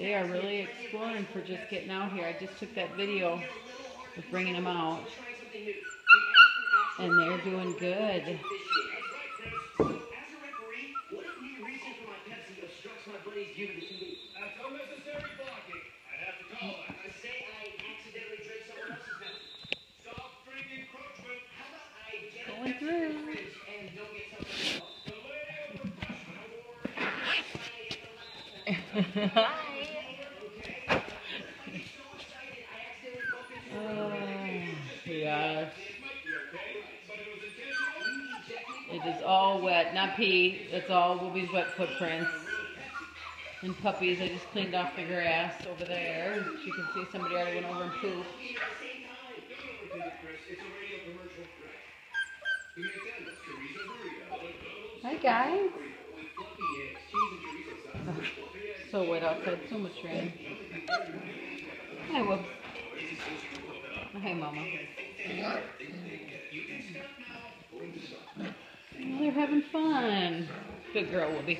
They are really exploring for just getting out here. I just took that video of bringing them out, and they're doing good. Going through. Yes. It is all wet, not pee. It's all Whoopi's wet footprints. And puppies, I just cleaned off the grass over there. As you can see, somebody already went over and pooped. Hi guys. Oh, so wet outside, so much rain. Hi Whoops. Hi Mama. They're having fun. Good girl, Whoopi.